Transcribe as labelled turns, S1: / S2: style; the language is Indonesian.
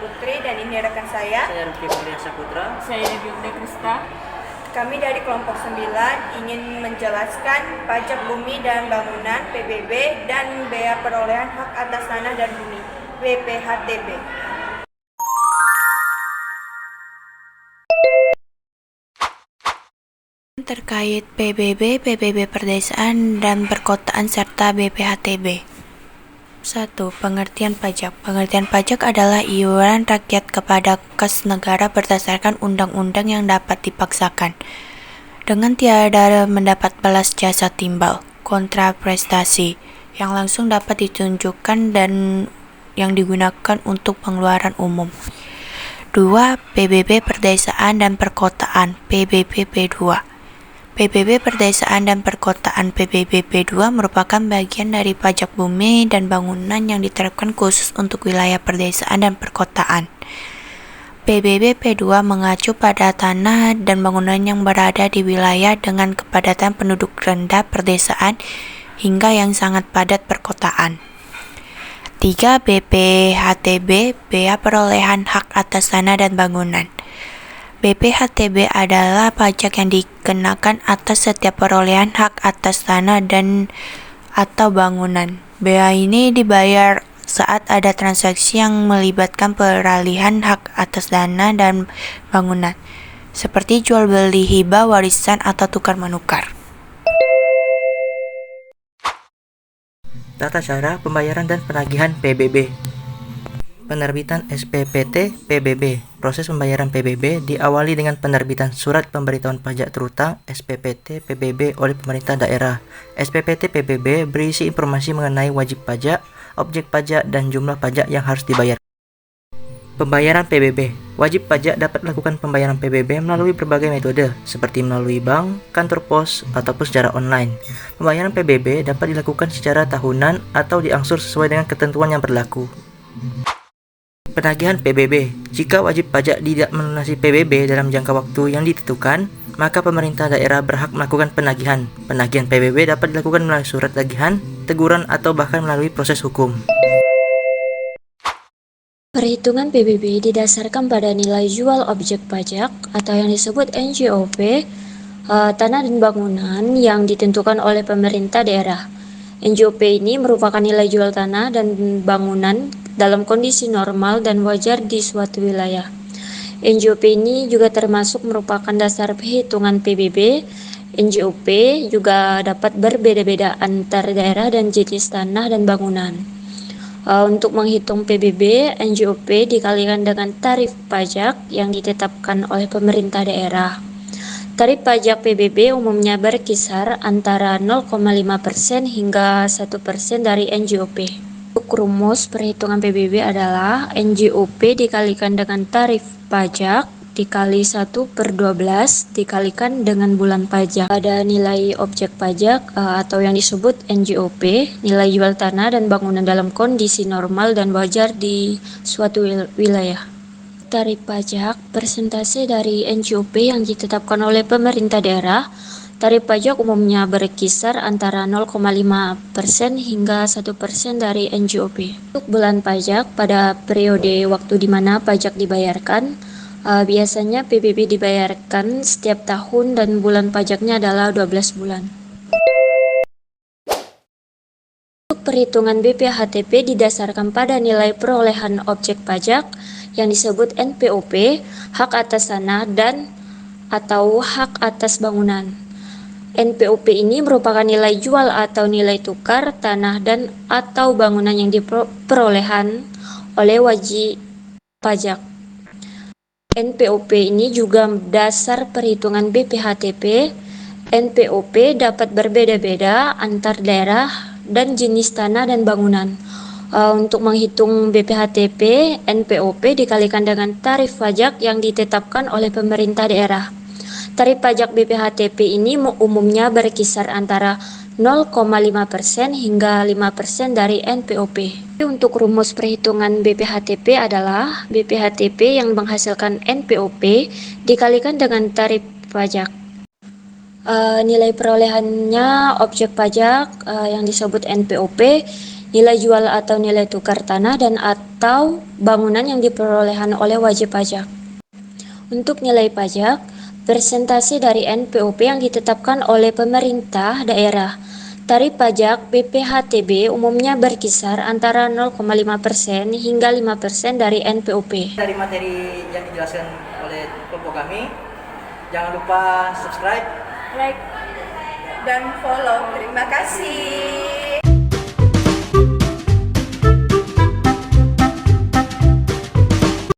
S1: Putri dan ini rekan saya.
S2: Saya Rifki Kurnia Saputra.
S3: Saya Devi Krista.
S1: Kami dari kelompok 9 ingin menjelaskan pajak bumi dan bangunan PBB dan bea perolehan hak atas tanah dan bumi BPHTB.
S4: Terkait PBB, PBB Perdesaan dan Perkotaan serta BPHTB. 1. Pengertian pajak. Pengertian pajak adalah iuran rakyat kepada kas negara berdasarkan undang-undang yang dapat dipaksakan dengan tiada mendapat balas jasa timbal, kontraprestasi yang langsung dapat ditunjukkan dan yang digunakan untuk pengeluaran umum. 2. PBB Perdesaan dan Perkotaan PBB P2. PBB Perdesaan dan Perkotaan PBB P2 merupakan bagian dari pajak bumi dan bangunan yang diterapkan khusus untuk wilayah perdesaan dan perkotaan. PBB P2 mengacu pada tanah dan bangunan yang berada di wilayah dengan kepadatan penduduk rendah perdesaan hingga yang sangat padat perkotaan. 3. BPHTB Bea Perolehan Hak Atas Tanah dan Bangunan. BPHTB adalah pajak yang dikenakan atas setiap perolehan hak atas tanah dan atau bangunan. Bea ini dibayar saat ada transaksi yang melibatkan peralihan hak atas tanah dan bangunan, seperti jual beli, hibah, warisan, atau tukar menukar.
S2: Tata cara pembayaran dan penagihan PBB. Penerbitan SPPT PBB. Proses pembayaran PBB diawali dengan penerbitan Surat Pemberitahuan Pajak Terutang SPPT PBB oleh pemerintah daerah. SPPT PBB berisi informasi mengenai wajib pajak, objek pajak, dan jumlah pajak yang harus dibayar. Pembayaran PBB. Wajib pajak dapat melakukan pembayaran PBB melalui berbagai metode, seperti melalui bank, kantor pos, ataupun secara online. Pembayaran PBB dapat dilakukan secara tahunan atau diangsur sesuai dengan ketentuan yang berlaku. Penagihan PBB. Jika wajib pajak tidak melunasi PBB dalam jangka waktu yang ditentukan, maka pemerintah daerah berhak melakukan penagihan. Penagihan PBB dapat dilakukan melalui surat tagihan, teguran, atau bahkan melalui proses hukum.
S5: Perhitungan PBB didasarkan pada nilai jual objek pajak atau yang disebut NJOP, tanah dan bangunan yang ditentukan oleh pemerintah daerah. NJOP ini merupakan nilai jual tanah dan bangunan dalam kondisi normal dan wajar di suatu wilayah. NJOP ini juga termasuk merupakan dasar perhitungan PBB. NJOP juga dapat berbeda-beda antar daerah dan jenis tanah dan bangunan. Untuk menghitung PBB, NJOP dikalikan dengan tarif pajak yang ditetapkan oleh pemerintah daerah. Tarif pajak PBB umumnya berkisar antara 0,5% hingga 1% dari NJOP. Untuk rumus perhitungan PBB adalah NJOP dikalikan dengan tarif pajak dikali 1/12 dikalikan dengan bulan pajak. Ada nilai objek pajak atau yang disebut NJOP, nilai jual tanah dan bangunan dalam kondisi normal dan wajar di suatu wilayah. Tarif pajak persentase dari NJOP yang ditetapkan oleh pemerintah daerah. Tarif pajak umumnya berkisar antara 0,5% hingga 1% dari NJOP. Untuk bulan pajak pada periode waktu di mana pajak dibayarkan, biasanya PBB dibayarkan setiap tahun dan bulan pajaknya adalah 12 bulan. Untuk perhitungan BPHTB didasarkan pada nilai perolehan objek pajak yang disebut NPOP, hak atas tanah dan atau hak atas bangunan. NPOP ini merupakan nilai jual atau nilai tukar tanah dan atau bangunan yang diperolehan oleh wajib pajak. NPOP ini juga dasar perhitungan BPHTB. NPOP dapat berbeda-beda antar daerah dan jenis tanah dan bangunan. Untuk menghitung BPHTB, NPOP dikalikan dengan tarif pajak yang ditetapkan oleh pemerintah daerah. Tarif pajak BPHTB ini umumnya berkisar antara 0,5% hingga 5% dari NPOP. Untuk rumus perhitungan BPHTB adalah BPHTB yang menghasilkan NPOP dikalikan dengan tarif pajak. Nilai perolehannya objek pajak yang disebut NPOP nilai jual atau nilai tukar tanah dan atau bangunan yang diperolehkan oleh wajib pajak. Untuk nilai pajak, persentase dari NPOP yang ditetapkan oleh pemerintah daerah. Tarif pajak BPHTB umumnya berkisar antara 0,5% hingga 5% dari NPOP.
S2: Dari materi yang dijelaskan oleh kelompok kami, jangan lupa subscribe,
S1: Like dan follow. Terima kasih.